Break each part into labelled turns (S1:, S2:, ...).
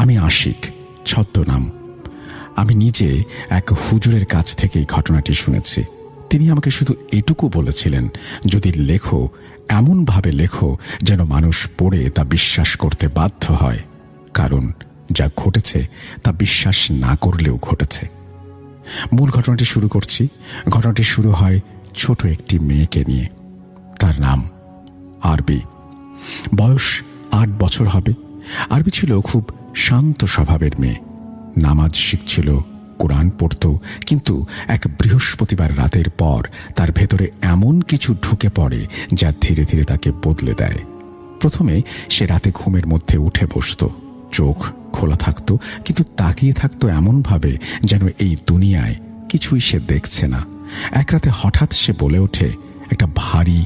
S1: আমি আশিক, ছদ্মনাম। আমি নিজে এক হুজুরের কাছ থেকে এই ঘটনাটি শুনেছি। তিনি আমাকে শুধু এটুকু বলেছিলেন, যদি লেখো এমনভাবে লেখো যেন মানুষ পড়ে তা বিশ্বাস করতে বাধ্য হয়, কারণ যা ঘটেছে তা বিশ্বাস না করলেও ঘটেছে। মূল ঘটনাটি শুরু করছি। ঘটনাটি শুরু হয় ছোট একটি মেয়েকে নিয়ে। তার নাম আরবি। বয়স 8 বছর হবে। আরবি ছিল খুব শান্ত স্বভাবের মেয়ে। নামাজ শিখছিল, কোরআন পড়ত, কিন্তু এক বৃহস্পতিবার রাতের পর তার ভেতরে এমন কিছু ঢুকে পড়ে যা ধীরে ধীরে তাকে বদলে দেয়। প্রথমে সে রাতে ঘুমের মধ্যে উঠে বসত, চোখ খোলা থাকত, কিন্তু তাকিয়ে থাকত এমনভাবে যেন এই দুনিয়ায় কিছুই সে দেখছে না। এক রাতে হঠাৎ সে বলে ওঠে একটা ভারী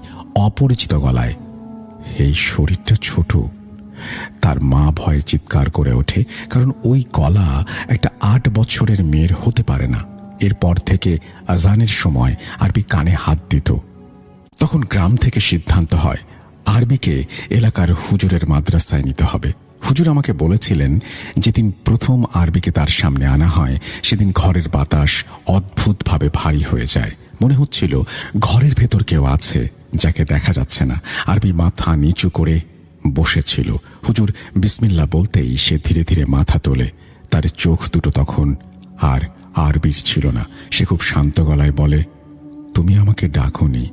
S1: অপরিচিত গলায়, এই শরীরটা ছোট। তার মা ভয়ে চিৎকার করে ওঠে, কারণ ওই গলা একটা 8 বছরের মেয়ের হতে পারে না। এরপর থেকে আজানের সময় আরবি কানে হাত দিত। তখন গ্রাম থেকে সিদ্ধান্ত হয় আরবিকে এলাকার হুজুরের মাদ্রাসায় নিতে হবে। হুজুর আমাকে বলেছিলেন, যেদিন প্রথম আরবিকে তার সামনে আনা হয় সেদিন ঘরের বাতাস অদ্ভুতভাবে ভারী হয়ে যায়। মনে হচ্ছিল ঘরের ভেতর কেউ আছে যাকে দেখা যাচ্ছে না। আরবি মাথা নিচু করে বসেছিল। হুজুর বিসমিল্লাহ বলতেই সে ধীরে ধীরে মাথা তোলে। তার চোখ দুটো তখন আর আরবির ছিল না। সে খুব শান্ত গলায় বলে, তুমি আমাকে ডাকোনি।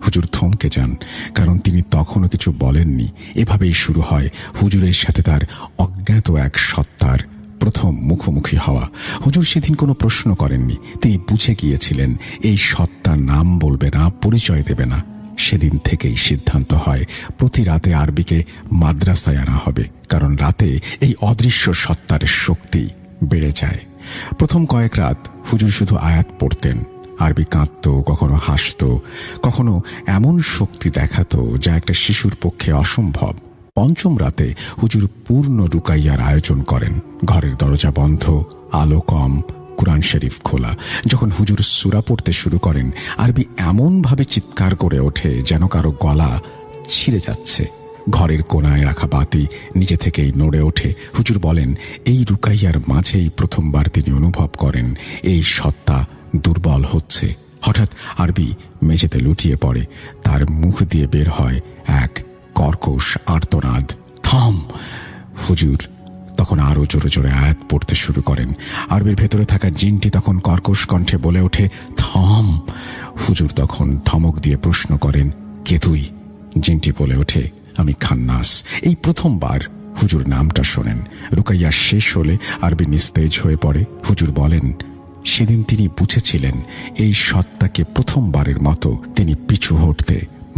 S1: হুজুর থমকে যান, কারণ তিনি তখনও কিছু বলেননি। এভাবেই শুরু হয় হুজুরের সাথে তার অজ্ঞাত এক সত্তার প্রথম মুখোমুখি হওয়া। হুজুর সেদিন কোনো প্রশ্ন করেননি। তিনি বুঝে গিয়েছিলেন এই সত্তার নাম বলবে না, পরিচয় দেবে না। সেদিন থেকেই সিদ্ধান্ত হয় প্রতি রাতে আরবিকে মাদ্রাসায় আনা হবে, কারণ রাতে এই অদৃশ্য সত্তার শক্তি বেড়ে যায়। প্রথম কয়েক রাত হুজুর শুধু আয়াত পড়তেন। আরবি কাঁদত, কখনো হাসত, কখনো এমন শক্তি দেখাতো যা একটা শিশুর পক্ষে অসম্ভব। পঞ্চম রাতে হুজুর পূর্ণ রুকাইয়ার আয়োজন করেন। ঘরের দরজা বন্ধ, আলো কম, কুরআন শরীফ খোলা। যখন হুজুর সূরা পড়তে শুরু করেন, আরবি এমনভাবে চিৎকার করে ওঠে যেন কারো গলা ছিঁড়ে যাচ্ছে। ঘরের কোনায় রাখা বাতি নিজে থেকেই নড়ে ওঠে। হুজুর বলেন, এই রুকাইয়ার মাঝেই প্রথমবার তিনি অনুভব করেন এই সত্তা দুর্বল হচ্ছে। হঠাৎ আরবি মেঝেতে লুটিয়ে পড়ে। তার মুখ দিয়ে বের হয় এক কর্কশ আর্তনাদ, থাম। হুজুর তখন আরো জোরে জোরে আয়াত পড়তে শুরু করেন। আরবির ভেতরে থাকা জিনটি তখন কর্কশ কণ্ঠে বলে ওঠে, থাম। হুজুর তখন ধমক দিয়ে প্রশ্ন করেন, কে তুই? জিনটি বলে ওঠে, আমি খান্নাস। এই প্রথমবার হুজুর নামটা শোনেন। রুকাইয়া শেষ হলে আরবি নিস্তেজ হয়ে পড়ে। হুজুর বলেন, সেদিন তিনি বুঝেছিলেন এই সত্তাকে প্রথমবারের মতো তিনি পিছু হটতে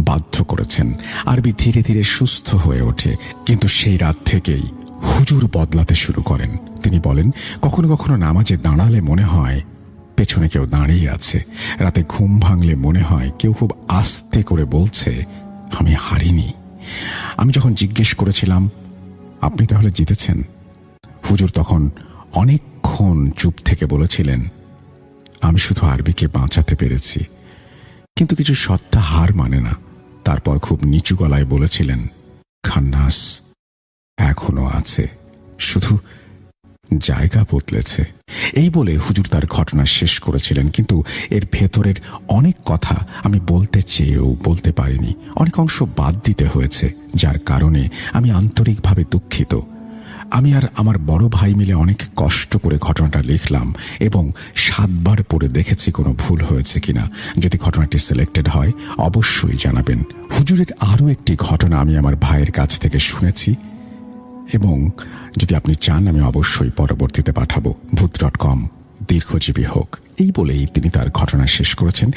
S1: বাধ্য করেছেন। আরবি ধীরে ধীরে সুস্থ হয়ে ওঠে, কিন্তু সেই রাত থেকেই হুজুর বদলাতে শুরু করেন। তিনি বলেন, কখনো কখনো নামাজে দাঁড়ালে মনে হয় পেছনে কেউ দাঁড়িয়ে আছে। রাতে ঘুম ভাঙলে মনে হয় কেউ খুব আস্তে করে বলছে, আমি হারিনি। আমি যখন জিজ্ঞেস করেছিলাম, আপনি তাহলে জিতেছেন, হুজুর তখন অনেকক্ষণ চুপ থেকে বলেছিলেন, আমি শুধু আরবিকে বাঁচাতে পেরেছি। কিন্তু কিছু সত্তা হার মানে না। তারপর খুব নিচু গলায় বলেছিলেন, খান্নাস এখনো আছে, শুধু জায়গা বদলেছে। এই বলে হুজুর তার ঘটনা শেষ করেছিলেন, কিন্তু এর ভেতরের অনেক কথা আমি বলতে চেয়েও বলতে পারিনি। অনেক অংশ বাদ দিতে হয়েছে, যার কারণে আমি আন্তরিকভাবে দুঃখিত। আমি আর আমার বড় ভাই মিলে অনেক কষ্ট করে ঘটনাটা লিখলাম এবং 7 বার পড়ে দেখেছি কোনো ভুল হয়েছে কিনা। যদি ঘটনাটি সিলেক্টেড হয় অবশ্যই জানাবেন। হুজুরের আরও একটি ঘটনা আমি আমার ভাইয়ের কাছ থেকে শুনেছি এবং যদি আপনি চান আমি অবশ্যই পরবর্তীতে পাঠাবো। ভূত.com দীর্ঘজীবী হোক। এই বলেই তিনি তার ঘটনা শেষ করেছেন।